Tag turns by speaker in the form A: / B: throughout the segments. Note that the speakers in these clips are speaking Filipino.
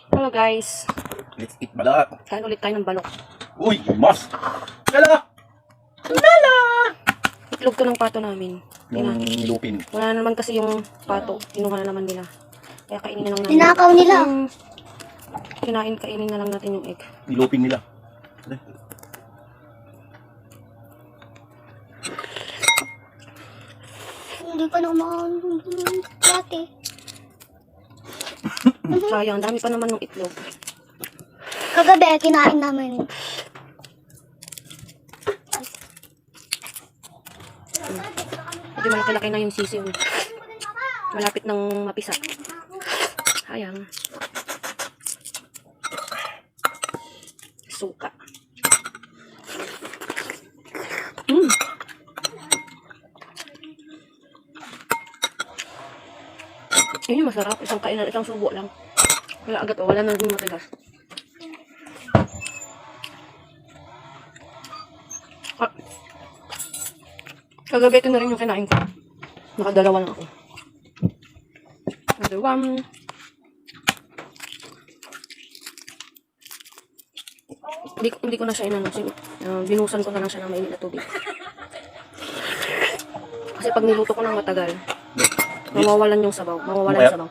A: Hello guys.
B: Let's eat balak.
A: Kain ulit tayo ng balok.
B: Uy, mas! Lala! Lala!
A: Itlog to ng pato namin.
B: Yung nilupin.
A: Wala naman kasi yung pato. Kinuha na naman nila. Kaya kainin na lang natin.
C: Tinakaw nila.
A: Kainin na lang natin yung egg.
B: Nilupin nila.
C: Hindi pa naman dati.
A: Sayang, dami pa naman ng itlog.
C: Kagabi, kinain namin.
A: Medyo malaki-laki na yung sisiw. Malapit nang mapisa. Sayang. Suka. Yun yung masarap. Isang kainan, isang subo lang. Wala agad o. Wala na yung matigas. Kagabi ito na rin yung kinain ko. Nakadalawa lang ako. Dalawang. Hindi ko na siya inano. Binusan ko na lang siya ng mainit na tubig. Kasi pag niluto ko ng matagal, mawawalan yung sabaw. Mawawalan yung sabaw.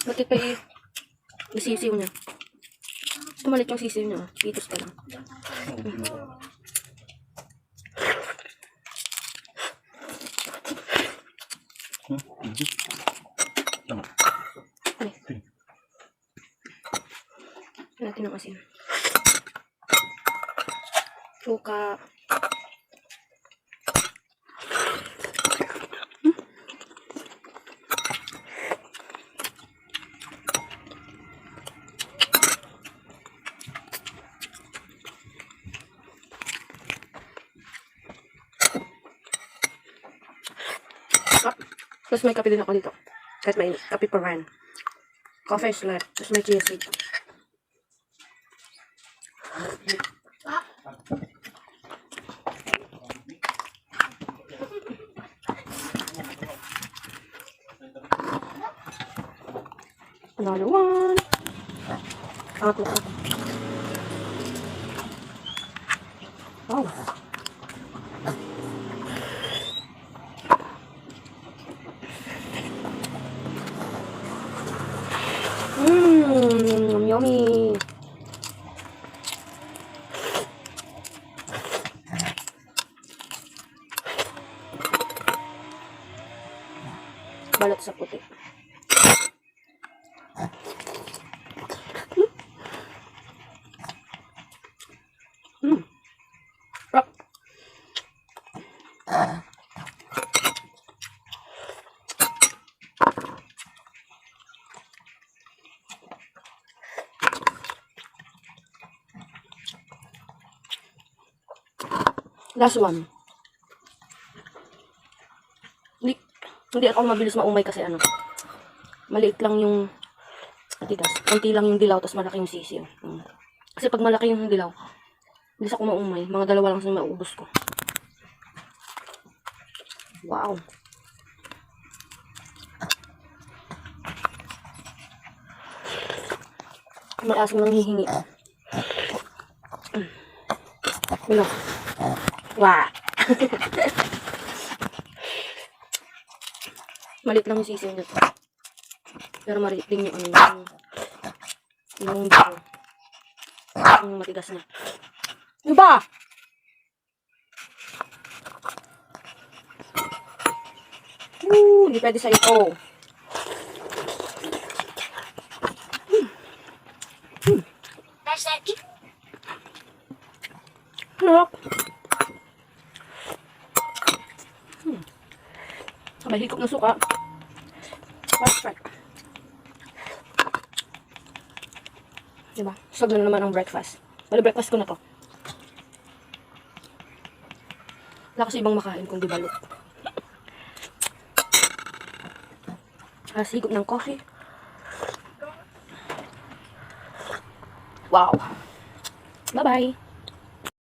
A: Bakit pa yung sisiw niya? Tumalit yung sisiw niya. Pitos ka lang. Natin ang asin. Suka. Tapos may kape din ako dito. Kahit mainit. Kape pa rin. Coffee slut. Tapos may chia seed. Another one. Ako. Wow. Yummy. Balot sa puti. Last one. Hindi ako mabilis maumay kasi ano. Maliit lang yung atigas. Konti lang yung dilaw, tapos malaki yung sisiw. Kasi pag malaki yung dilaw, bilis ako maumay. Mga dalawa lang sa maubos ko. Wow. May asim lang hihingi. Ano? Wow. Malit lang yung sisiw nito. Pero marit din yung ano yung dito. Yung matigas na. Ano ba? Hindi pwede sa ito. Sarap. May higop ng suka. Perfect. Diba? Sagad na naman ang breakfast. Bali breakfast ko na to. Wala kasi ibang makain kung di balot. Higop ng coffee. Wow. Bye-bye.